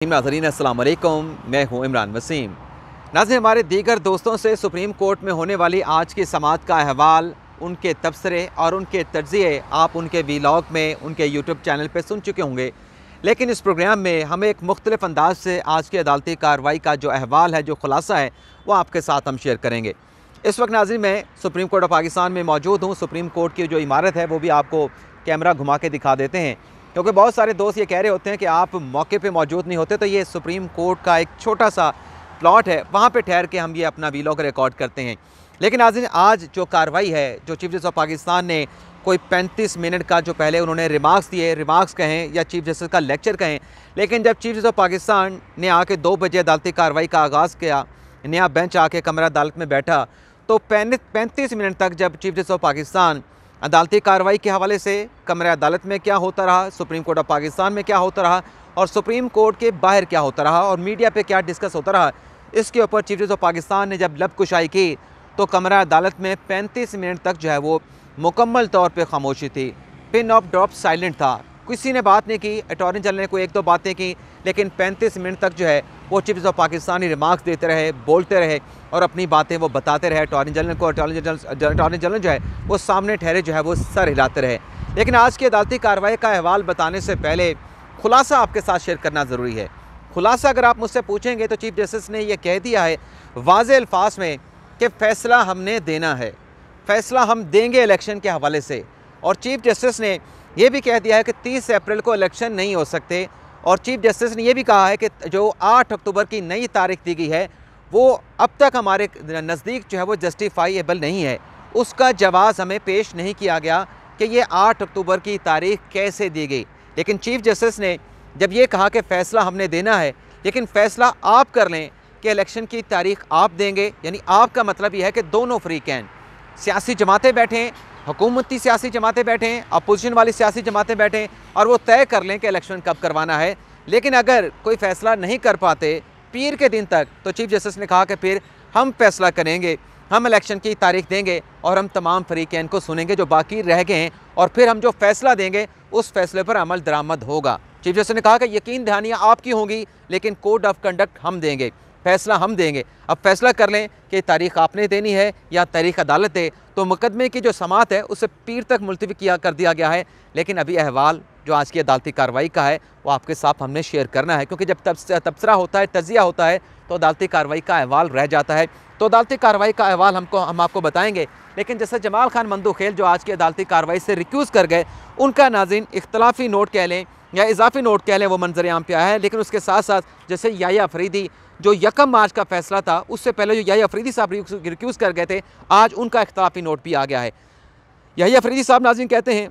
नाज़रीन अस्सलाम वालेकुम, मैं हूँ इमरान वसीम। नाज़रीन, हमारे दीगर दोस्तों से सुप्रीम कोर्ट में होने वाली आज की समाअत का अहवाल, उनके तबसरे और उनके तज्ज़िये आप उनके वीलॉग में, उनके यूट्यूब चैनल पर सुन चुके होंगे। लेकिन इस प्रोग्राम में हम एक मुख्तलिफ़ अंदाज से आज की अदालती कार्रवाई का जो अहवाल है, जो खुलासा है, वो आपके साथ हम शेयर करेंगे। इस वक्त नाज़रीन मैं सुप्रीम कोर्ट ऑफ पाकिस्तान में मौजूद हूँ। सुप्रीम कोर्ट की जो इमारत है वो भी आपको कैमरा घुमा के दिखा देते हैं, क्योंकि बहुत सारे दोस्त ये कह रहे होते हैं कि आप मौके पे मौजूद नहीं होते। तो ये सुप्रीम कोर्ट का एक छोटा सा प्लॉट है, वहाँ पे ठहर के हम ये अपना वीलॉग रिकॉर्ड करते हैं। लेकिन आज जो कार्रवाई है, जो चीफ जस्टिस ऑफ पाकिस्तान ने कोई 35 मिनट का जो पहले उन्होंने रिमार्क्स दिए, रिमार्क्स कहें या चीफ जस्टिस का लेक्चर कहें, लेकिन जब चीफ जस्टिस ऑफ पाकिस्तान ने आके 2 बजे अदालती कार्रवाई का आगाज़ किया, नया बेंच आके कमरा अदालत में बैठा, तो 35 मिनट तक जब चीफ जस्टिस ऑफ पाकिस्तान अदालती कार्रवाई के हवाले से कमरा अदालत में क्या होता रहा, सुप्रीम कोर्ट ऑफ पाकिस्तान में क्या होता रहा और सुप्रीम कोर्ट के बाहर क्या होता रहा और मीडिया पे क्या डिस्कस होता रहा, इसके ऊपर चीफ जस्टिस ऑफ पाकिस्तान ने जब लबकुशाई की तो कमरा अदालत में 35 मिनट तक जो है वो मुकम्मल तौर पे खामोशी थी। पिन ऑफ ड्रॉप साइलेंट था, किसी ने बात नहीं की। अटॉर्नी जनरल ने कोई 1-2 बातें की, लेकिन 35 मिनट तक जो है वो chief justice of Pakistan remarks देते रहे, बोलते रहे और अपनी बातें वो बताते रहे अटॉर्नी जनरल को। अटॉर्नी जनरल जो है वो सामने ठहरे जो है वो सर हिलाते रहे। लेकिन आज की अदालती कार्रवाई का अहवाल बताने से पहले खुलासा आपके साथ शेयर करना ज़रूरी है। खुलासा अगर आप मुझसे पूछेंगे तो चीफ जस्टिस ने यह कह दिया है वाज़े अल्फाज में कि फ़ैसला हमने देना है, फ़ैसला हम देंगे इलेक्शन के हवाले से। और चीफ जस्टिस ने यह भी कह दिया है कि 30 अप्रैल को इलेक्शन नहीं हो सकते। और चीफ जस्टिस ने यह भी कहा है कि जो 8 अक्टूबर की नई तारीख दी गई है वो अब तक हमारे नज़दीक जो है वो जस्टिफाइएबल नहीं है। उसका जवाब हमें पेश नहीं किया गया कि ये 8 अक्टूबर की तारीख कैसे दी गई। लेकिन चीफ जस्टिस ने जब ये कहा कि फ़ैसला हमने देना है, लेकिन फ़ैसला आप कर लें कि इलेक्शन की तारीख आप देंगे, यानी आपका मतलब यह है कि दोनों फ्रीकैन सियासी जमातें बैठें, हुकूमती सियासी जमातें बैठें, अपोजिशन वाली सियासी जमातें बैठें और वो तय कर लें कि इलेक्शन कब करवाना है। लेकिन अगर कोई फ़ैसला नहीं कर पाते पीर के दिन तक, तो चीफ जस्टिस ने कहा कि फिर हम फैसला करेंगे, हम इलेक्शन की तारीख देंगे और हम तमाम फरीकैन को सुनेंगे जो बाकी रह गए हैं, और फिर हम जो फैसला देंगे उस फैसले पर अमल दरामद होगा। चीफ जस्टिस ने कहा कि यकीन दहानियाँ आपकी होंगी, लेकिन कोड ऑफ कंडक्ट हम देंगे, फैसला हम देंगे। अब फैसला कर लें कि तारीख आपने देनी है या तारीख अदालत दे। तो मुकदमे की जो समाअत है उसे पीर तक मुलतवी कर दिया गया है। लेकिन अभी अहवाल जो आज की अदालती कार्रवाई का है वो आपके साथ हमने शेयर करना है, क्योंकि जब तबसरा होता है, तजिया होता है, तो अदालती कार्रवाई का अहवाल रह जाता है। तो अदालती कार्रवाई का अहवाल हम आपको बताएंगे। लेकिन जैसे जमाल खान मंदूखेल जो आज की अदालती कार्रवाई से रिक्यूज़ कर गए, उनका नाज़रीन इख्तलाफी नोट कह लें या इजाफी नोट कह लें, वो मंजर आम पे आया है। लेकिन उसके साथ साथ जैसे याह्या अफरीदी जो 1 मार्च का फैसला था, उससे पहले जो याह्या अफरीदी साहब रिक्यूज़ कर गए थे, आज उनका इख्तलाफी नोट भी आ गया है। याह्या अफरीदी साहब नाज़रीन कहते हैं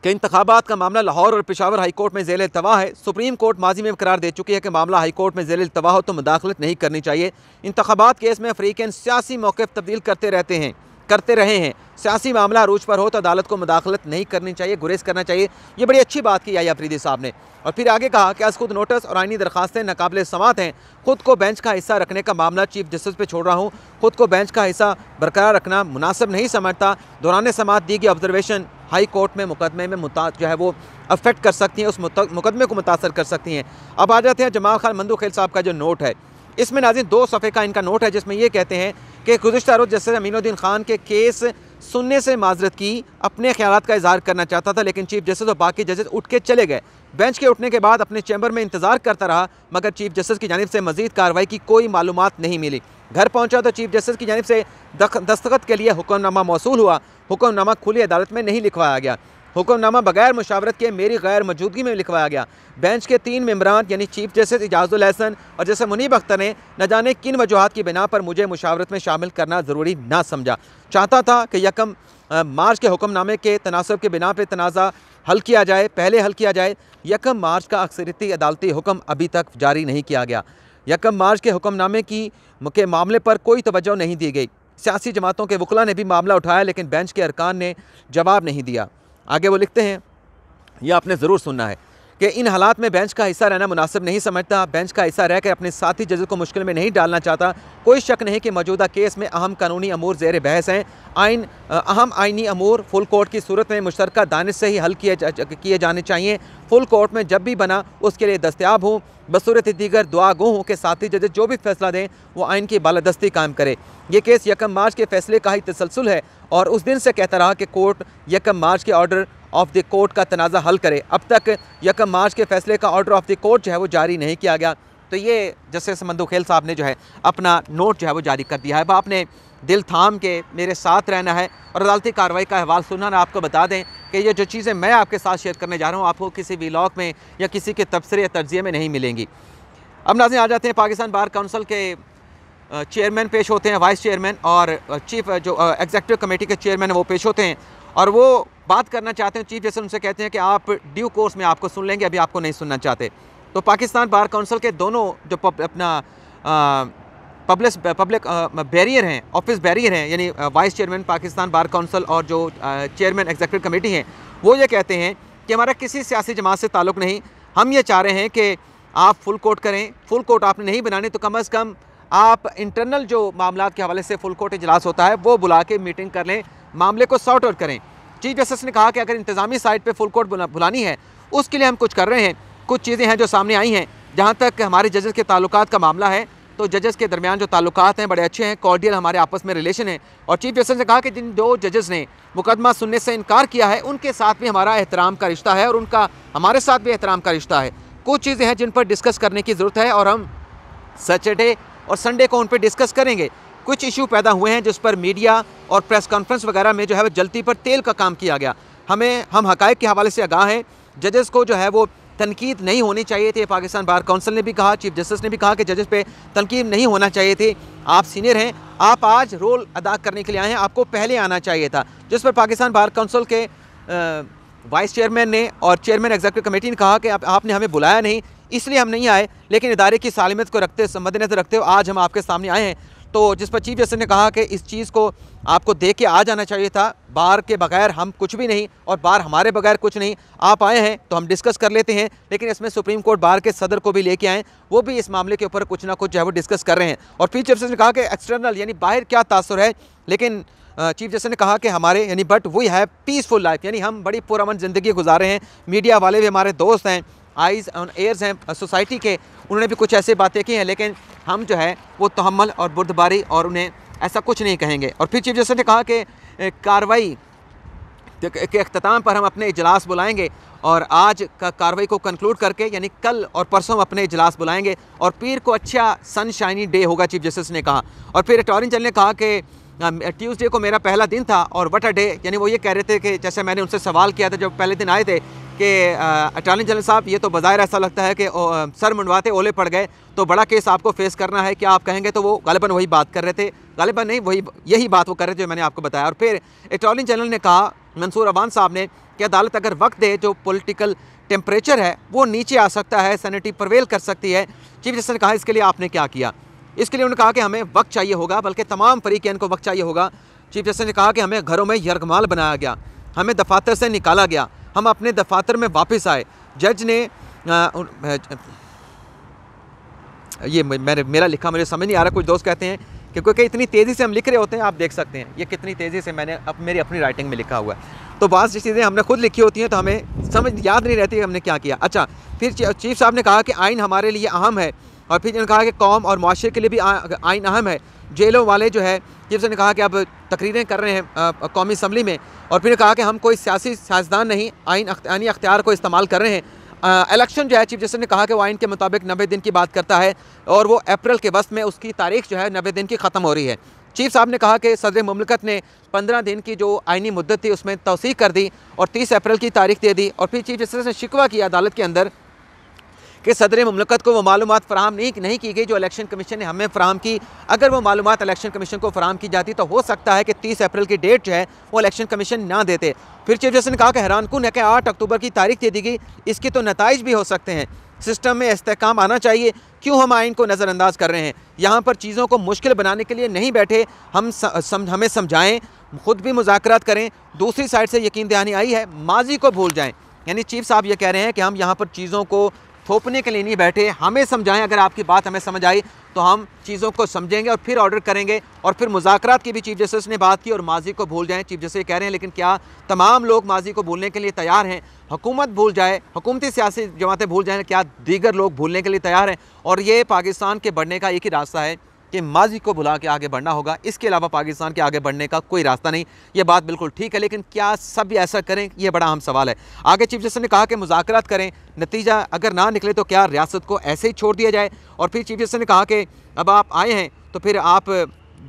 कि इंतखाबात का मामला लाहौर और पेशावर हाई कोर्ट में ज़ेल इल्तवा है। सुप्रीम कोर्ट माजी में करार दे चुकी है कि मामला हाई कोर्ट में ज़ेल इल्तवा हो तो मुदाखलत नहीं करनी चाहिए। इंतखाबात केस में अफ्रीकन सियासी मौक़िफ़ तब्दील करते रहे हैं। सियासी मामला अरूज पर हो तो अदालत को मुदाखलत नहीं करनी चाहिए, गुरेज करना चाहिए। ये बड़ी अच्छी बात की याह्या अफरीदी साहब ने। और फिर आगे कहा कि आज खुद नोटिस और आइनी दरखास्तें नाकाबिले समात हैं। खुद को बेंच का हिस्सा रखने का मामला चीफ जस्टिस पे छोड़ रहा हूँ। खुद को बेंच का हिस्सा बरकरार रखना मुनासिब नहीं समझता। दौरान समात दी गई ऑब्जर्वेशन हाई कोर्ट में मुकदमे में जो है वो अफेक्ट कर सकती हैं, उस मुकदमे को मुतासर कर सकती हैं। अब आ जाते हैं जमाल खान मंदूखेल साहब का जो नोट है। इसमें नाज़रीन 2 सफ़े का इनका नोट है, जिसमें ये कहते हैं कि गुज़िश्ता रोज़ जस्टिस अमीनुद्दीन खान के केस सुनने से माजरत की, अपने ख्यालात का इजहार करना चाहता था, लेकिन चीफ जस्टिस और बाकी जजेस उठ के चले गए। बेंच के उठने के बाद अपने चैम्बर में इंतजार करता रहा, मगर चीफ जस्टिस की जानिब से मजीद कार्रवाई की कोई मालूमात नहीं मिली। घर पहुंचा तो चीफ जस्टिस की जानिब से दस्तखत के लिए हुक्मनामा मौसूल हुआ। हुक्मनामा खुली अदालत में नहीं लिखवाया गया। हुक्मनामा बगैर मुशावरत के मेरी गैर मौजूदगी में लिखवाया गया। बेंच के 3 मेंबरान यानी चीफ जस्टिस इजाजुल हसन और जैसे मुनीब अख्तर ने न जाने किन वजूहात की बिना पर मुझे मुशावरत में शामिल करना ज़रूरी ना समझा। चाहता था कि 1 मार्च के हुक्मनामे के तनासब के बिना पर तनाज़ा हल किया जाए, पहले हल किया जाए। 1 मार्च का अक्सरियती अदालती हुक्म अभी तक जारी नहीं किया गया। 1 मार्च के हुक्मनामे के मामले पर कोई तवज्जो नहीं दी गई। सियासी जमातों के वकला ने भी मामला उठाया, लेकिन बेंच के अरकान ने जवाब नहीं दिया। आगे वो लिखते हैं, यह आपने ज़रूर सुनना है कि इन हालात में बेंच का हिस्सा रहना मुनासिब नहीं समझता, बेंच का हिस्सा रहकर अपने साथी जजेस को मुश्किल में नहीं डालना चाहता। कोई शक नहीं कि मौजूदा केस में अहम कानूनी अमूर ज़ेर बहस हैं। अहम आइनी अमूर फुल कोर्ट की सूरत में मुश्तरका दानिश से ही हल किए जाने चाहिए। फुल कोर्ट में जब भी बना उसके लिए दस्तयाब हूँ। बसूरत दीगर दुआ गो हूँ कि साथी जजेस जो भी फैसला दें वो आइन की बालादस्ती कायम करे। ये केस 1 मार्च के फैसले का ही तसलसल है और उस दिन से कहता रहा कि कोर्ट 1 मार्च के ऑर्डर ऑफ द कोर्ट का तनाज़ा हल करे। अब तक 1 मार्च के फैसले का ऑर्डर ऑफ द कोर्ट जो है वो जारी नहीं किया गया। तो ये जस्टिस मंदोखेल साहब ने जो है अपना नोट जो है वो जारी कर दिया है। अब आपने दिल थाम के मेरे साथ रहना है और अदालती कार्रवाई का अहवाल सुनना ना। आपको बता दें कि ये जो चीज़ें मैं आपके साथ शेयर करने जा रहा हूँ आपको किसी व्लॉग में या किसी के तबसरे या तर्जिए में नहीं मिलेंगी। अब नाज़रीन आ जाते हैं, पाकिस्तान बार काउंसिल के चेयरमैन पेश होते हैं, वाइस चेयरमैन और चीफ जो एग्जीक्यूटिव कमेटी के चेयरमैन है वो पेश होते हैं और वो बात करना चाहते हैं। चीफ जस्टिस उनसे कहते हैं कि आप ड्यू कोर्स में आपको सुन लेंगे, अभी आपको नहीं सुनना चाहते। तो पाकिस्तान बार काउंसिल के दोनों जो अपना पब्लिक बैरियर हैं, ऑफिस बैरियर हैं, यानी vice chairman Pakistan bar council और जो चेयरमैन एग्जीक्यूटिव कमेटी हैं, वो ये कहते हैं कि हमारा किसी सियासी जमात से ताल्लुक़ नहीं। हम ये चाह रहे हैं कि आप फुल कोर्ट करें। फुल कोर्ट आपने नहीं बनाने तो कम अज़ कम आप इंटरनल जो मामलात के हवाले से फुल कोर्ट इजलास होता है वो बुला के मीटिंग कर लें, मामले को सॉर्ट आउट करें। चीफ जस्टिस ने कहा कि अगर इंतज़ामी साइड पे फुल कोर्ट बुलानी है उसके लिए हम कुछ कर रहे हैं। कुछ चीज़ें हैं जो सामने आई हैं। जहाँ तक हमारे जजेस के ताल्लुकात का मामला है तो जजेस के दरमियान जो ताल्लुकात हैं बड़े अच्छे हैं, कॉर्डियल हमारे आपस में रिलेशन है। और चीफ जस्टिस ने कहा कि जिन 2 जजेस ने मुकदमा सुनने से इनकार किया है उनके साथ भी हमारा एहतराम का रिश्ता है और उनका हमारे साथ भी एहतराम का रिश्ता है। कुछ चीज़ें हैं जिन पर डिस्कस करने की ज़रूरत है और हम सैटरडे और संडे को उन पर डिस्कस करेंगे। कुछ इशू पैदा हुए हैं जिस पर मीडिया और प्रेस कॉन्फ्रेंस वगैरह में जो है वो जल्दी पर तेल का काम किया गया। हम हक़ाइक़ के हवाले से आगाह हैं। जजेस को जो है वो तनकीद नहीं होनी चाहिए थी। पाकिस्तान बार काउंसिल ने भी कहा, चीफ जस्टिस ने भी कहा कि जजेस पे तनकीद नहीं होना चाहिए थी। आप सीनियर हैं, आप आज रोल अदा करने के लिए आए हैं, आपको पहले आना चाहिए था। जिस पर पाकिस्तान बार काउंसिल के वाइस चेयरमैन ने और चेयरमैन एग्जीक्यूटिव कमेटी ने कहा कि आपने हमें बुलाया नहीं इसलिए हम नहीं आए, लेकिन इदारे की सालिमत को मद्देनजर रखते हुए आज हम आपके सामने आए हैं। तो जिस पर चीफ जस्टिस ने कहा कि इस चीज़ को आपको देख के आ जाना चाहिए था। बार के बगैर हम कुछ भी नहीं और बार हमारे बगैर कुछ नहीं। आप आए हैं तो हम डिस्कस कर लेते हैं, लेकिन इसमें सुप्रीम कोर्ट बार के सदर को भी लेके आएँ, वो भी इस मामले के ऊपर कुछ ना कुछ जो है वो डिस्कस कर रहे हैं। और चीफ जस्टिस ने कहा कि एक्सटर्नल यानी बाहर क्या तासुर है, लेकिन चीफ जस्टिस ने कहा कि हमारे यानी but we have peaceful life, यानी हम बड़ी पुरअमन ज़िंदगी गुजारे हैं। मीडिया वाले भी हमारे दोस्त हैं, आइज़ ऑन एयर्स हैं सोसाइटी के, उन्होंने भी कुछ ऐसी बातें की हैं, लेकिन हम जो है वो तहम्मुल और बुर्दबारी और उन्हें ऐसा कुछ नहीं कहेंगे। और फिर चीफ जस्टिस ने कहा कि कार्रवाई के अख्ताम पर हम अपने इजलास बुलाएंगे और आज का कार्रवाई को कंक्लूड करके यानी कल और परसों हम अपने इजलास बुलाएंगे और पीर को अच्छा सनशाइनी डे होगा, चीफ जस्टिस ने कहा। और फिर अटॉर्नी जनरल ने कहा कि ट्यूसडे को मेरा पहला दिन था और व्हाट अ डे, यानी वो ये कह रहे थे कि जैसे मैंने उनसे सवाल किया था जब पहले दिन आए थे कि अटॉर्नी जनरल साहब ये तो बज़ाहिर ऐसा लगता है कि सर मुंडवाते ओले पड़ गए, तो बड़ा केस आपको फेस करना है, क्या आप कहेंगे? तो वो गालिबन वही बात कर रहे थे, गालिबन नहीं यही बात वो कर रहे थे जो मैंने आपको बताया। और फिर अटॉर्नी जनरल ने कहा, मंसूर अवान साहब ने, कि अदालत अगर वक्त दे जो पॉलिटिकल टेम्परेचर है वो नीचे आ सकता है, सैनिटी प्रवेल कर सकती है। चीफ जस्टिस ने कहा इसके लिए आपने क्या किया? इसके लिए उन्होंने कहा कि हमें वक्त चाहिए होगा, बल्कि तमाम फरीक़ैन को वक्त चाहिए होगा। चीफ जस्टिस ने कहा कि हमें घरों में यरगमाल बनाया गया, हमें दफातर से निकाला गया, हम अपने दफातर में वापस आए। जज ने ये मेरा लिखा मुझे समझ नहीं आ रहा, कुछ दोस्त कहते हैं कि क्योंकि इतनी तेज़ी से हम लिख रहे होते हैं, आप देख सकते हैं ये कितनी तेज़ी से मैंने मेरी अपनी राइटिंग में लिखा हुआ है। तो बाज़ चीज़ें हमने खुद लिखी होती हैं तो हमें समझ याद नहीं रहती कि हमने क्या किया। अच्छा, फिर चीफ साहब ने कहा कि आइन हमारे लिए अहम है और फिर उन्होंने कहा कि कौम और मुआशरे के लिए भी आइन अहम है। जेलों वाले जो है चीफ ने कहा कि अब तकरीरें कर रहे हैं कौमी असम्बली में, और फिर कहा कि हम कोई सियासी सियासतदान नहीं, आइनी अख्तियार को इस्तेमाल कर रहे हैं। इलेक्शन जो है चीफ जस्टिस ने कहा कि वो आइन के मुताबिक 90 दिन की बात करता है और वो अप्रैल के वस्त में उसकी तारीख जो है 90 दिन की ख़त्म हो रही है। चीफ साहब ने कहा कि सदर मुमलिकत ने 15 दिन की जो आइनी मुद्दत थी उसमें तौसीक कर दी और 30 अप्रैल की तारीख दे दी। और फिर चीफ जस्टिस ने शिकवा किया अदालत के अंदर कि सदर मुमलिकत को वो मालूमात फ़राहम नहीं की गई जो इलेक्शन कमीशन ने हमें फ़राहम की। अगर वो मालूमात इलेक्शन कमीशन को फ़राहम की जाती तो हो सकता है कि 30 अप्रैल की डेट जो है वो इलेक्शन कमीशन ना देते। फिर चीफ जस्टिस ने कहा कि हैरानकुन है कि 8 अक्टूबर की तारीख दे दी गई, इसके तो नताइज भी हो सकते हैं, सिस्टम में इस्तेहकाम आना चाहिए, क्यों हम आइन को नज़रअंदाज कर रहे हैं? यहाँ पर चीज़ों को मुश्किल बनाने के लिए नहीं बैठे, हमें समझाएँ, ख़ुद भी मुज़ाकरात करें। दूसरी साइड से यकीन दहानी आई है, माजी को भूल जाएँ, यानी चीफ साहब ये कह रहे हैं कि हम यहाँ पर चीज़ों को थोपने के लिए नहीं बैठे, हमें समझाएं, अगर आपकी बात हमें समझ आई तो हम चीज़ों को समझेंगे और फिर ऑर्डर करेंगे। और फिर मुज़ाकरात की भी चीफ जस्टिस ने बात की और माजी को भूल जाएं, चीफ जस्टिस कह रहे हैं। लेकिन क्या तमाम लोग माजी को भूलने के लिए तैयार हैं? हुकूमत भूल जाए, हुकूमती सियासी जमातें भूल जाएं, क्या दीगर लोग भूलने के लिए तैयार हैं? और ये पाकिस्तान के बढ़ने का एक ही रास्ता है कि माजी को भुला के आगे बढ़ना होगा, इसके अलावा पाकिस्तान के आगे बढ़ने का कोई रास्ता नहीं। ये बात बिल्कुल ठीक है, लेकिन क्या सब ऐसा करें, ये बड़ा अहम सवाल है। आगे चीफ जस्टिस ने कहा कि मुज़ाकरात करें, नतीजा अगर ना निकले तो क्या रियासत को ऐसे ही छोड़ दिया जाए। और फिर चीफ जस्टिस ने कहा कि अब आप आए हैं तो फिर आप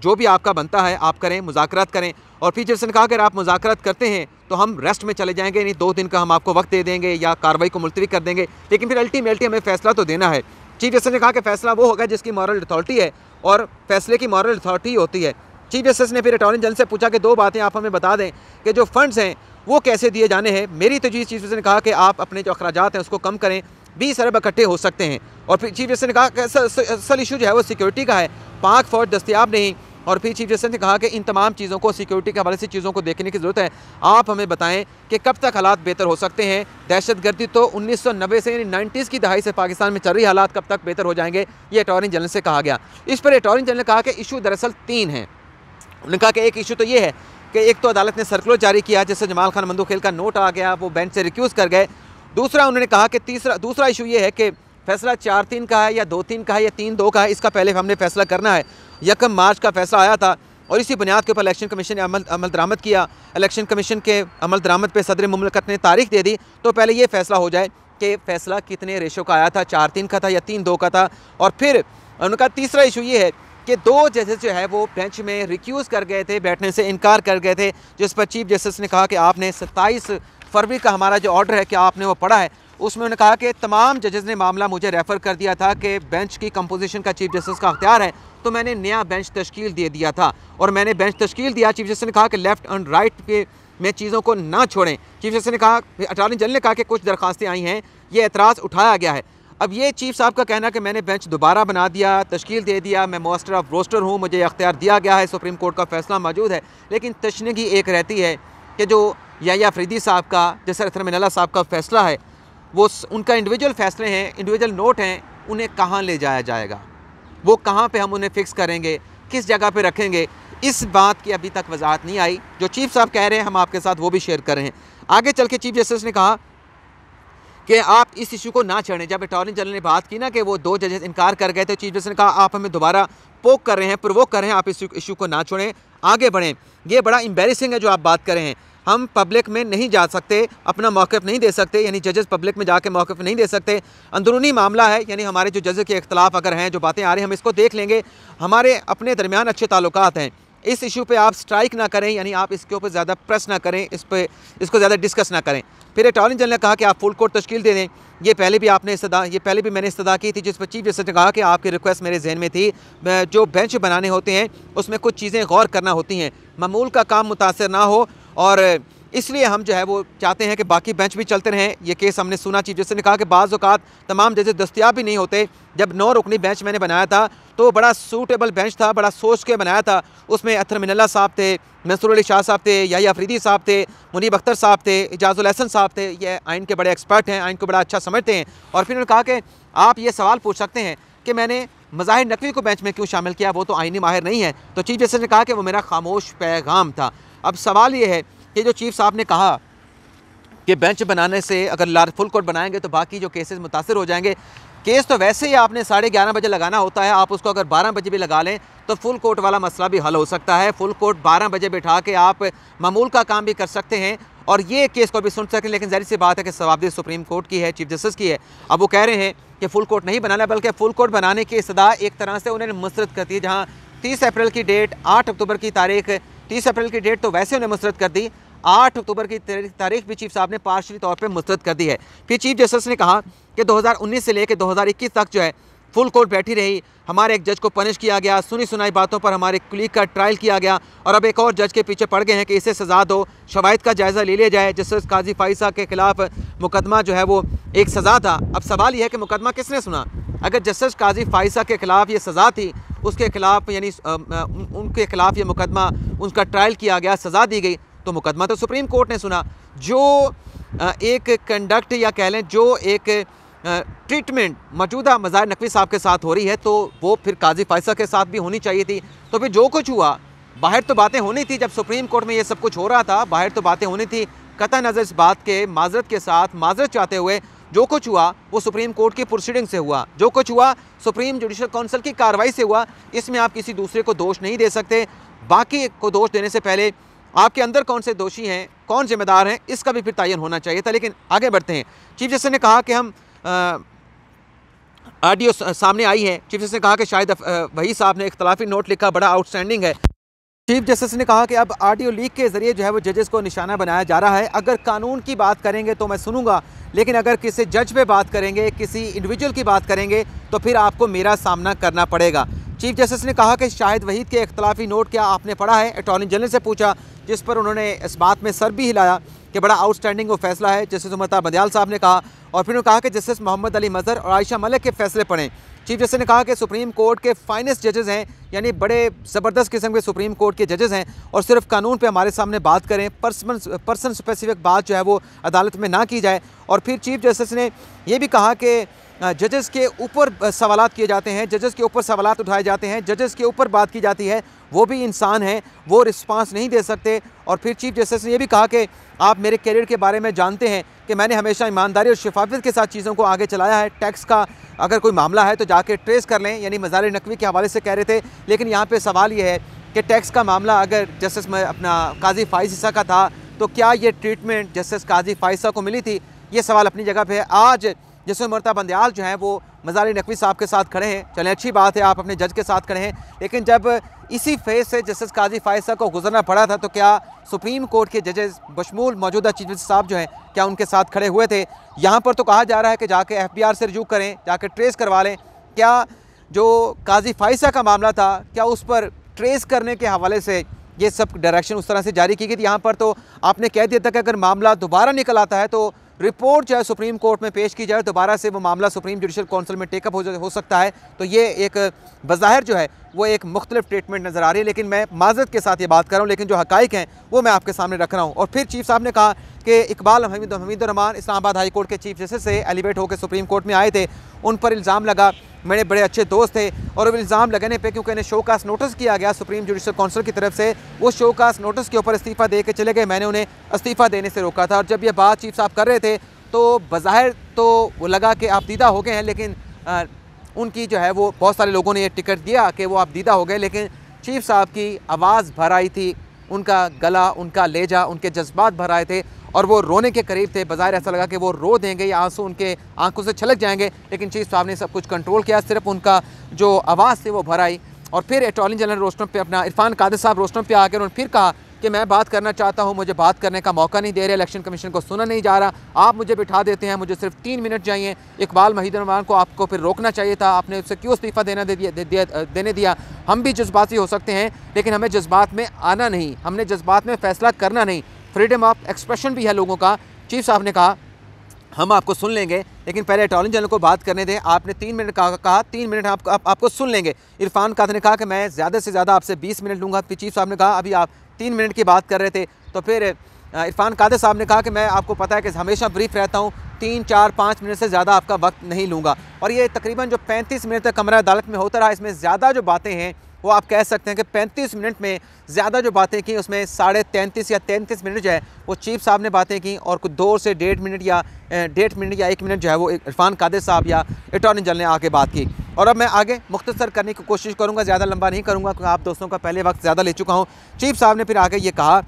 जो भी आपका बनता है आप करें, मुज़ाकरात करें। और फिर जस्टिस ने कहा कि अगर आप मुज़ाकरात करते हैं तो हम रेस्ट में चले जाएंगे, नहीं 2 दिन का हम आपको वक्त दे देंगे या कार्रवाई को मुलतवी कर देंगे, लेकिन फिर अल्टीमेटली हमें फ़ैसला तो देना है। चीफ जस्टिस ने कहा कि फ़ैसला वो होगा जिसकी मॉरल अथॉरिटी है और फैसले की मॉरल अथॉरिटी होती है। चीफ जस्टिस ने फिर अटॉर्नी जनरल से पूछा कि 2 बातें आप हमें बता दें कि जो फंड्स हैं वो कैसे दिए जाने हैं। मेरी तजवीज़, चीफ जस्टिस ने कहा कि आप अपने जो अखराजात हैं उसको कम करें, 20 अरब इकट्ठे हो सकते हैं। और फिर चीफ जस्टिस ने कहा कि असल इशू जो है वो सिक्योरिटी का है, पाक फौज दस्तियाब नहीं। और फिर चीफ जस्टिस ने कहा कि इन तमाम चीज़ों को, सिक्योरिटी के हवाले से चीज़ों को देखने की ज़रूरत है। आप हमें बताएं कि कब तक हालात बेहतर हो सकते हैं। दहशतगर्दी तो 1990 से यानी 90s की दहाई से पाकिस्तान में चल रही, हालात कब तक बेहतर हो जाएंगे, ये अटॉर्नी जनरल से कहा गया। इस पर अटॉर्नी जनरल ने कहा कि इशू दरअसल 3 हैं। उन्होंने कहा कि एक इशू तो ये है कि एक तो अदालत ने सर्कुलर जारी किया जिससे जमाल खान मंदूखेल का नोट आ गया, वो बेंच से रिक्यूज़ कर गए। दूसरा उन्होंने कहा कि दूसरा इशू ये है कि फैसला 4-3 का है या 2-3 का है या 3-2 का है, इसका पहले हमने फैसला करना है। 1 मार्च का फैसला आया था और इसी बुनियाद के ऊपर इलेक्शन कमीशन ने अमल दरामद किया। इलेक्शन कमीशन के अमल दरामद पे सदर मुमलकत ने तारीख दे दी, तो पहले ये फैसला हो जाए कि फ़ैसला कितने रेशो का आया था, 4-3 का था या 3-2 का था। और फिर उनका तीसरा इशू ये है कि 2 जजेस जो है वो बेंच में रिक्यूज़ कर गए थे, बैठने से इनकार कर गए थे, जिस पर चीफ जस्टिस ने कहा कि आपने 27 फरवरी का हमारा जो ऑर्डर है क्या आपने वो पढ़ा है। उसमें उन्होंने कहा कि तमाम जजेस ने मामला मुझे रेफ़र कर दिया था कि बेंच की कंपोजिशन का चीफ जस्टिस का अख्तियार है, तो मैंने नया बेंच तश्कील दे दिया था। और मैंने बेंच तश्कील दिया, चीफ जस्टिस ने कहा कि लेफ़्ट एंड राइट पे में चीज़ों को ना छोड़ें। चीफ जस्टिस ने कहा, अटॉर्नी जनरल ने कहा कि कुछ दरखास्तें आई हैं, ये एतराज़ उठाया गया है। अब ये चीफ साहब का कहना कि मैंने बेंच दोबारा बना दिया, तश्कील दे दिया, मैं मास्टर ऑफ रोस्टर हूँ, मुझे अख्तियार दिया गया है, सुप्रीम कोर्ट का फ़ैसला मौजूद है। लेकिन तशनीगी एक रहती है कि जो याह्या अफरीदी साहब का, जैसे अथर मिनल्ला साहब का फ़ैसला है, वो उनका इंडिविजुअल फ़ैसले हैं, इंडिविजुअल नोट हैं, उन्हें कहाँ ले जाया जाएगा, वो कहाँ पे हम उन्हें फ़िक्स करेंगे, किस जगह पे रखेंगे, इस बात की अभी तक वजाहत नहीं आई। जो चीफ साहब कह रहे हैं हम आपके साथ वो भी शेयर कर रहे हैं। आगे चल के चीफ जस्टिस ने कहा कि आप इस इशू को ना छेड़ें। जब अटॉर्नी जनरल ने बात की ना कि वो 2 जजेस इनकार कर गए थे, चीफ जस्टिस ने कहा आप हमें दोबारा पोक कर रहे हैं, प्रोवोक कर रहे हैं, आप इस इशू को ना छोड़ें, आगे बढ़ें। ये बड़ा एम्बैरेसिंग है जो आप बात कर रहे हैं। हम पब्लिक में नहीं जा सकते, अपना मौक़िफ़ नहीं दे सकते, यानी जजेस पब्लिक में जाके मौक़िफ़ नहीं दे सकते। अंदरूनी मामला है, यानी हमारे जो जजेस के इख्तलाफ अगर हैं, जो बातें आ रही हैं, हम इसको देख लेंगे। हमारे अपने दरमियान अच्छे ताल्लुकात हैं, इस इशू पे आप स्ट्राइक ना करें, यानी आप इसके ऊपर ज़्यादा प्रेस ना करें, इसको ज़्यादा डिस्कस ना करें। फिर अटॉर्नी जनरल ने कहा कि आप फुल कोर्ट तश्कील दे दें। ये पहले भी मैंने इस्तदा की थी, जिस पर चीफ जस्टिस ने कहा कि आपकी रिक्वेस्ट मेरे जहन में थी, जो बेंच बनाने होते हैं उसमें कुछ चीज़ें गौर करना होती हैं, मामूल का काम मुतासर ना हो, और इसलिए हम जो है वो चाहते हैं कि बाकी बेंच भी चलते रहें। ये केस हमने सुना, चीफ जस्टिस ने कहा कि बाज़ औक़ात तमाम जजेस दस्तियाब भी नहीं होते। जब 9 रुकनी बेंच मैंने बनाया था तो बड़ा सूटेबल बेंच था, बड़ा सोच के बनाया था। उसमें अथर मिनल्ला साहब थे, मंसूर अली शाह साहब थे, याह्या अफरीदी साहब थे, मुनीब अख्तर साहब थे, इजाज़ुल हसन साहब थे। ये आइन के बड़े एक्सपर्ट हैं, आइन को बड़ा अच्छा समझते हैं। और फिर उन्होंने कहा कि आप ये सवाल पूछ सकते हैं कि मैंने मज़ाहिर नकवी को बेंच में क्यों शामिल किया, वो तो आइनी माहिर नहीं है। तो चीफ जस्टिस ने कहा कि वो मेरा खामोश पैगाम था। अब सवाल ये है कि जो चीफ साहब ने कहा कि बेंच बनाने से अगर फुल कोर्ट बनाएंगे तो बाकी जो केसेस मुतासर हो जाएंगे। केस तो वैसे ही आपने 11:30 बजे लगाना होता है, आप उसको अगर 12 बजे भी लगा लें तो फुल कोर्ट वाला मसला भी हल हो सकता है। फुल कोर्ट 12 बजे बैठा के आप मामूल का काम भी कर सकते हैं और ये केस को भी सुन सकते हैं। लेकिन जाहिर सी बात है कि सवाबदेही सुप्रीम कोर्ट की है, चीफ जस्टिस की है। अब वो कह रहे हैं कि फुल कोर्ट नहीं बनाना, बल्कि फुल कोर्ट बनाने की इस्तदा एक तरह से उन्होंने मुस्तरद कर दी। जहाँ 30 अप्रैल की डेट, 8 अक्टूबर की तारीख, 30 अप्रैल की डेट तो वैसे उन्हें मुस्तरद कर दी, 8 अक्टूबर की तारीख भी चीफ साहब ने पार्शली तौर पे मुस्तरद कर दी है। फिर चीफ जस्टिस ने कहा कि 2019 से लेकर 2021 तक जो है फुल कोर्ट बैठी रही, हमारे एक जज को पनिश किया गया, सुनी सुनाई बातों पर हमारे कुलीग का ट्रायल किया गया और अब एक और जज के पीछे पड़ गए हैं कि इसे सज़ा दो, शवाहिद का जायज़ा ले लिया जाए। जस्टिस काजी फाइसा के खिलाफ मुकदमा जो है वो एक सज़ा था। अब सवाल यह है कि मुकदमा किसने सुना? अगर जस्टिस काजी फाइसा के खिलाफ ये सज़ा थी, उसके खिलाफ यानी उनके खिलाफ ये मुकदमा, उनका ट्रायल किया गया, सज़ा दी गई, तो मुकदमा तो सुप्रीम कोर्ट ने सुना। जो एक कंडक्ट या कह लें जो एक ट्रीटमेंट मौजूदा मज़ाहिर नकवी साहब के साथ हो रही है, तो वो फिर काजी फ़ायसा के साथ भी होनी चाहिए थी। तो फिर जो कुछ हुआ, बाहर तो बातें होनी थी, जब सुप्रीम कोर्ट में ये सब कुछ हो रहा था बाहर तो बातें होनी थी, कतई नज़र इस बात के माजरत के साथ माजरत चाहते हुए जो कुछ हुआ वो सुप्रीम कोर्ट की प्रोसीडिंग से हुआ, जो कुछ हुआ सुप्रीम जुडिशल काउंसिल की कार्रवाई से हुआ। इसमें आप किसी दूसरे को दोष नहीं दे सकते। बाकी को दोष देने से पहले आपके अंदर कौन से दोषी हैं, कौन जिम्मेदार हैं, इसका भी फिर तयन होना चाहिए था। लेकिन आगे बढ़ते हैं। चीफ जस्टिस ने कहा कि हम ऑडियो सामने आई है। चीफ जस्टिस ने कहा कि शायद वही साहब ने इख्तलाफी नोट लिखा, बड़ा आउटस्टैंडिंग है। चीफ जस्टिस ने कहा कि अब ऑडियो लीक के ज़रिए जो है वो जजेस को निशाना बनाया जा रहा है। अगर कानून की बात करेंगे तो मैं सुनूंगा, लेकिन अगर किसी जज पे बात करेंगे, किसी इंडिविजुअल की बात करेंगे तो फिर आपको मेरा सामना करना पड़ेगा। चीफ जस्टिस ने कहा कि शाहिद वहीद के इख्तलाफी नोट क्या आपने पढ़ा है? अटॉर्नी जनरल से पूछा, जिस पर उन्होंने इस बात में सर भी हिलाया कि बड़ा आउटस्टैंडिंग वो फैसला है। जस्टिस उमर बंदियाल साहब ने कहा, और फिर उन्होंने कहा कि जस्टिस मोहम्मद अली मज़हर और आयशा मलिक के फैसले पढ़ें। चीफ जस्टिस ने कहा कि सुप्रीम कोर्ट के फाइनेस्ट जजेस हैं, यानी बड़े ज़बरदस्त किस्म के सुप्रीम कोर्ट के जजेस हैं, और सिर्फ कानून पे हमारे सामने बात करें, पर्सन स्पेसिफिक बात जो है वो अदालत में ना की जाए। और फिर चीफ जस्टिस ने यह भी कहा कि जजेस के ऊपर सवालात किए जाते हैं, जजेस के ऊपर सवालात उठाए जाते हैं, जजेस के ऊपर बात की जाती है, वो भी इंसान हैं, वो रिस्पांस नहीं दे सकते। और फिर चीफ जस्टिस ने यह भी कहा कि आप मेरे करियर के बारे में जानते हैं कि मैंने हमेशा ईमानदारी और शफाफियत के साथ चीज़ों को आगे चलाया है। टैक्स का अगर कोई मामला है तो जाके ट्रेस कर लें, यानी मज़ाहिर नकवी के हवाले से कह रहे थे। लेकिन यहाँ पे सवाल ये है कि टैक्स का मामला अगर जस्टिस में अपना काजी फ़ाइसा का था तो क्या ये ट्रीटमेंट जस्टिस काजी फ़ाइसा को मिली थी? ये सवाल अपनी जगह पे है। आज जस्टिस उमर बंदियाल जो हैं वो मज़ाहिर नकवी साहब के साथ खड़े हैं। चलें, अच्छी बात है, आप अपने जज के साथ खड़े हैं, लेकिन जब इसी फेज से जस्टिस काजी फ़ाइसा को गुजरना पड़ा था तो क्या सुप्रीम कोर्ट के जजेस बशमूल मौजूदा चीफ जस्टिस साहब जो हैं क्या उनके साथ खड़े हुए थे? यहाँ पर तो कहा जा रहा है कि जाके FBR से रिजू करें, जाके ट्रेस करवा लें। क्या जो काजी फ़ाइसा का मामला था क्या उस पर ट्रेस करने के हवाले से ये सब डायरेक्शन उस तरह से जारी की गई थी? यहाँ पर तो आपने कह दिया था कि अगर मामला दोबारा निकल आता है तो रिपोर्ट जो है सुप्रीम कोर्ट में पेश की जाए, दोबारा से वो मामला सुप्रीम जुडिशल काउंसिल में टेकअप हो सकता है। तो ये एक बज़ाहिर जो है वो एक मुख्तलिफ ट्रीटमेंट नज़र आ रही है, लेकिन मैं माजरत के साथ ये बात कर रहा हूँ, लेकिन जो हक़ाइक़ हैं वो मैं आपके सामने रख रहा हूँ। और फिर चीफ साहब ने कहा कि इकबाल हमीदुर्रहमान इस्लामाबाद हाई कोर्ट के चीफ जस्टिस से एलिवेट होकर सुप्रीम कोर्ट में आए थे। उन पर इल्ज़ाम लगा, मेरे बड़े अच्छे दोस्त थे, और वो इल्ज़ाम लगने पे क्योंकि इन्हें शोकास नोटिस किया गया सुप्रीम जुडिशल काउंसिल की तरफ से, वो शोकास नोटिस के ऊपर इस्तीफ़ा दे के चले गए। मैंने उन्हें इस्तीफ़ा देने से रोका था। और जब ये बात चीफ साहब कर रहे थे तो बज़ाहिर तो वो लगा कि आप दीदा हो गए हैं, लेकिन उनकी जो है वो बहुत सारे लोगों ने ये टिकट दिया कि वो आप दीदा हो गए, लेकिन चीफ साहब की आवाज़ भर आई थी, उनका गला, उनका लहजा, उनके जज्बात भर आए थे और वो रोने के करीब थे। बज़ाहिर ऐसा लगा कि वो रो देंगे या आंसू उनके आंखों से छलक जाएंगे, लेकिन चीफ साहब ने सब कुछ कंट्रोल किया, सिर्फ उनका जो आवाज़ थी वो भर आई। और फिर अटॉर्नी जनरल रोस्टम पे अपना इरफान कादिर साहब रोस्टम पे आकर उन्होंने फिर कहा कि मैं बात करना चाहता हूं, मुझे बात करने का मौका नहीं दे रहे, इलेक्शन कमीशन को सुना नहीं जा रहा, आप मुझे बिठा देते हैं, मुझे सिर्फ 3 मिनट चाहिए। इकबाल हमीदुर्रहमान को आपको फिर रोकना चाहिए था, आपने उससे क्यों इस्तीफ़ा देने दिया? हम भी जज्बाती हो सकते हैं, लेकिन हमें जज्बात में आना नहीं, हमने जज्बात में फ़ैसला करना नहीं, फ्रीडम ऑफ एक्सप्रेशन भी है लोगों का। चीफ साहब ने कहा हम आपको सुन लेंगे, लेकिन पहले अटॉर्नी जनरल को बात करने दें। आपने 3 मिनट कहा 3 मिनट आपको सुन लेंगे। इरफान कादिर ने कहा कि मैं ज़्यादा से ज़्यादा आपसे 20 मिनट लूँगा। फिर चीफ साहब ने कहा अभी आप 3 मिनट की बात कर रहे थे, तो फिर इरफान कादिर साहब ने कहा कि मैं आपको पता है कि हमेशा ब्रीफ रहता हूँ, 3, 4, 5 मिनट से ज़्यादा आपका वक्त नहीं लूँगा। और ये तकरीबन जो 35 मिनट तक कमरा अदालत में होता रहा, इसमें ज़्यादा जो बातें हैं वो आप कह सकते हैं कि 35 मिनट में ज़्यादा जो बातें की उसमें 33.5 या 33 मिनट जो है वो चीफ साहब ने बातें की, और कुछ 2 से 1.5 मिनट या 1 मिनट जो है वो इरफान कादिर साहब या अटॉर्नी जनरल ने आके बात की। और अब मैं आगे मुख्तसर करने की कोशिश करूँगा, ज़्यादा लंबा नहीं करूँगा क्योंकि आप दोस्तों का पहले वक्त ज़्यादा ले चुका हूँ। चीफ साहब ने फिर आगे ये कहा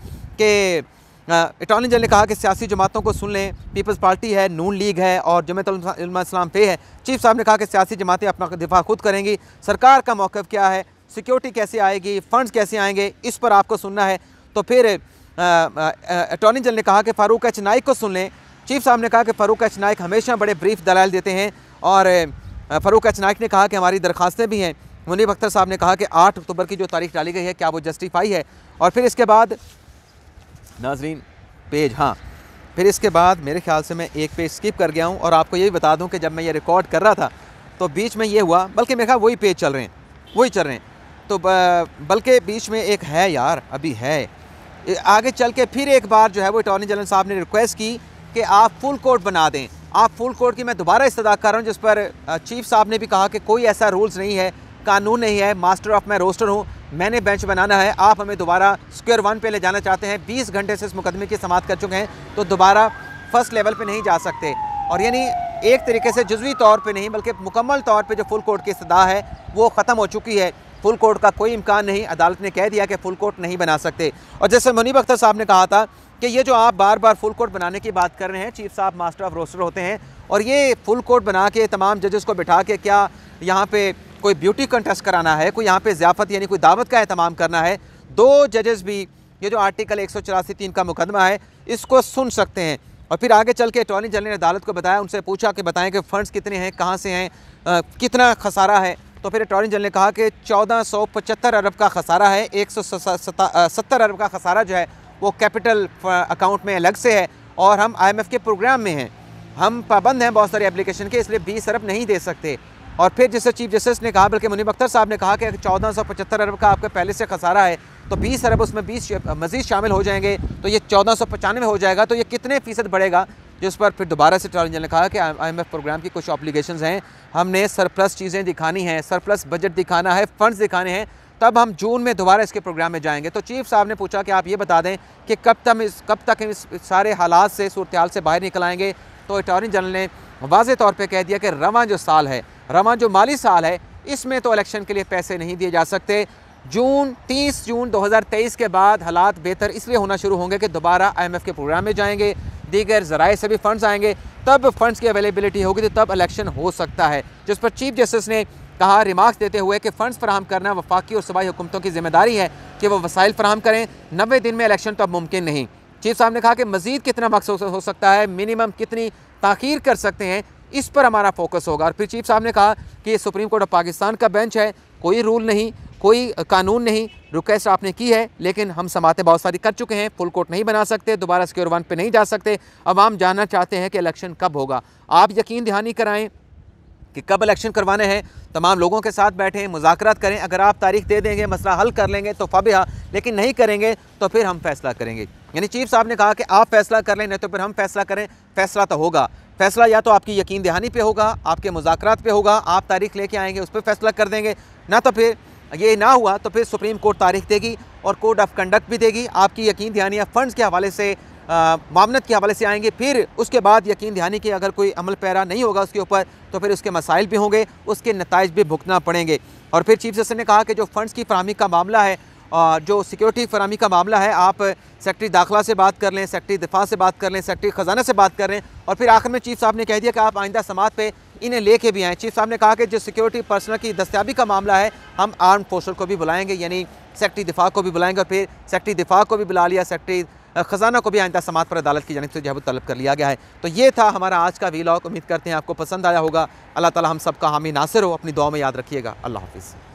कि अटॉर्नी जनरल ने कहा कि सियासी जमातों को सुन लें, पीपल्स पार्टी है, नून लीग है और जमात उलमा इस्लाम पे है। चीफ साहब ने कहा कि सियासी जमातें अपना दिफा खुद करेंगी, सरकार का मौक़िफ़ क्या है, सिक्योरिटी कैसे आएगी, फ़ंड्स कैसे आएंगे, इस पर आपको सुनना है। तो फिर अटॉर्नी जनरल ने कहा कि फ़ारूक एच नाइक को सुन लें। चीफ साहब ने कहा कि फ़ारूक एच नाइक हमेशा बड़े ब्रीफ दलाइल देते हैं, और फ़ारूक एच नाइक ने कहा कि हमारी दरख्वास्तें भी हैं। मुनीब अख्तर साहब ने कहा कि 8 अक्टूबर की जो तारीख डाली गई है क्या वो जस्टिफाई है। और फिर इसके बाद नाजरीन फिर इसके बाद मेरे ख्याल से मैं एक पेज स्किप कर गया हूँ, और आपको ये भी बता दूँ कि जब मैं ये रिकॉर्ड कर रहा था तो बीच में ये हुआ, बल्कि मेरे ख्याल वही पेज चल रहे हैं, वही चल रहे हैं, तो बल्कि बीच में एक है यार, अभी है आगे चल के फिर एक बार जो है वो अटॉर्नी जनरल साहब ने रिक्वेस्ट की कि आप फुल कोर्ट बना दें। आप फुल कोर्ट की मैं दोबारा इस्तदा कर रहा हूँ, जिस पर चीफ साहब ने भी कहा कि कोई ऐसा रूल्स नहीं है, कानून नहीं है, मास्टर ऑफ मैं रोस्टर हूँ, मैंने बेंच बनाना है, आप हमें दोबारा स्क्वायर वन पे ले जाना चाहते हैं। 20 घंटे से इस मुकदमे की समाअत कर चुके हैं, तो दोबारा फर्स्ट लेवल पे नहीं जा सकते। और यानी एक तरीके से जुज़वी तौर पे नहीं बल्कि मुकम्मल तौर पे जो फुल कोर्ट की इस्तदा है वो ख़त्म हो चुकी है। फुल कोर्ट का कोई इम्कान नहीं, अदालत ने कह दिया कि फुल कोर्ट नहीं बना सकते। और जैसे मुनीब अख्तर साहब ने कहा था कि ये जो आप बार बार फुल कोर्ट बनाने की बात कर रहे हैं, चीफ साहब मास्टर ऑफ रोस्टर होते हैं, और ये फुल कोर्ट बना के तमाम जजेस को बिठा के क्या यहाँ पे कोई ब्यूटी कंटेस्ट कराना है, कोई यहाँ पे ज़ियाफ़त यानी कोई दावत का एहतमाम करना है। 2 जजेस भी ये जो आर्टिकल 184(3) का मुकदमा है इसको सुन सकते हैं। और फिर आगे चल के अटॉर्नी जनरल ने अदालत को बताया, उनसे पूछा कि बताएं कि फ़ंड्स कितने हैं, कहाँ से हैं, कितना खसारा है। तो फिर अटॉर्नी जनरल ने कहा कि 1475 अरब का खसारा है, 170 अरब का खसारा जो है वो कैपिटल अकाउंट में अलग से है, और हम IMF के प्रोग्राम में हैं, हम पाबंद हैं बहुत सारी एप्लीकेशन के, इसलिए 20 अरब नहीं दे सकते। और फिर जैसे चीफ जस्टिस ने कहा, बल्कि मुनीब अख्तर साहब ने कहा कि 1475 अरब का आपका पहले से खसारा है, तो 20 अरब उसमें 20 मज़ीद शामिल हो जाएंगे, तो ये 1495 हो जाएगा, तो ये कितने फ़ीसद बढ़ेगा। जिस पर फिर दोबारा से अटॉर्नी जनरल ने कहा कि IMF प्रोग्राम की कुछ ऑब्लिगेशंस हैं, हमने सरप्लस चीज़ें दिखानी हैं, सरप्लस बजट दिखाना है, फ़ंड्स दिखाने हैं, तब हम जून में दोबारा इसके प्रोग्राम में जाएंगे। तो चीफ साहब ने पूछा कि आप ये बता दें कि कब तक हम इस सारे हालात से, सूरत हाल से बाहर निकल आएंगे। तो अटॉर्नी जनरल ने वाज़े तौर पे कह दिया कि रवां जो साल है, रवां जो माली साल है, इसमें तो इलेक्शन के लिए पैसे नहीं दिए जा सकते। 30 जून 2023 के बाद हालात बेहतर इसलिए होना शुरू होंगे कि दोबारा IMF के प्रोग्राम में जाएंगे, दीगर ज़राए से भी फ़ंड्स आएंगे, तब फ़ंड्स की अवेलेबिलिटी होगी, तो तब इलेक्शन हो सकता है। जिस पर चीफ जस्टिस ने कहा, रिमार्क्स देते हुए, कि फ़ंड्स फराहम करना वफाकी और सूबाई हुकूमतों की जिम्मेदारी है कि वो वसाइल फराहम करें, 90 दिन में इलेक्शन तो अब मुमकिन नहीं। चीफ साहब ने कहा कि मज़ीद कितना वक्त हो सकता है, मिनिमम कितनी ताख़ीर कर सकते हैं, इस पर हमारा फोकस होगा। और फिर चीफ साहब ने कहा कि ये सुप्रीम कोर्ट ऑफ पाकिस्तान का बेंच है, कोई रूल नहीं, कोई कानून नहीं, रिक्वेस्ट आपने की है, लेकिन हम समातें बहुत सारी कर चुके हैं, फुल कोर्ट नहीं बना सकते, दोबारा स्क्वायर वन पे नहीं जा सकते। अब हम जानना चाहते हैं कि इलेक्शन कब होगा। आप यकीन दहानी कराएं कि कब इलेक्शन करवाने हैं, तमाम लोगों के साथ बैठें, मुज़ाकरात करें। अगर आप तारीख दे देंगे, मसला हल कर लेंगे तो फ़बिहा, लेकिन नहीं करेंगे तो फिर हम फैसला करेंगे। यानी चीफ साहब ने कहा कि आप फैसला कर लें, नहीं तो फिर हम फैसला करें। फैसला तो होगा, फैसला या तो आपकी यकीन दहानी पे होगा, आपके मुज़ाकरात पे होगा, आप तारीख लेके आएंगे, उस पर फैसला कर देंगे, ना तो फिर ये ना हुआ तो फिर सुप्रीम कोर्ट तारीख देगी और कोड ऑफ कंडक्ट भी देगी। आपकी यकीन दहानी या फ़ंड्स के हवाले से, मामनत के हवाले से आएंगे, फिर उसके बाद यकीन दहानी की अगर कोई अमल पैरा नहीं होगा उसके ऊपर, तो फिर उसके मसाइल भी होंगे, उसके नताइज भी भुगतना पड़ेंगे। और फिर चीफ जस्टिस ने कहा कि जो फ़ंड्स की फराहमी का मामला है, जो सिक्योरिटी फराहमी का मामला है, आप सेक्रेटरी दाखिला से बात कर लें, सेक्रेटरी दिफा से बात कर लें, सेक्रेटरी ख़जाना से बात कर लें। और फिर आखिर में चीफ साहब ने कह दिया कि आप आइंदा समात पे इन्हें लेके भी आएँ। चीफ साहब ने कहा कि जो सिक्योरिटी पर्सनल की दस्तियाबी का मामला है, हम आर्म फोर्स को भी बुलाएंगे, यानी सेक्रेटरी दिफा को भी बुलाएंगे। और फिर सेक्रेटरी दिफा को भी बुला लिया, सेक्रेटरी ख़जाना को भी आइंदा समात पर अदालत की जानिब से जवाब तलब कर लिया गया है। तो ये था हमारा आज का वीलॉग। उम्मीद करते हैं आपको पसंद आया होगा। अल्लाह ताला हम सब का हामी नासिर हो। अपनी दुआ में याद रखिएगा। अल्लाह हाफ़िज़।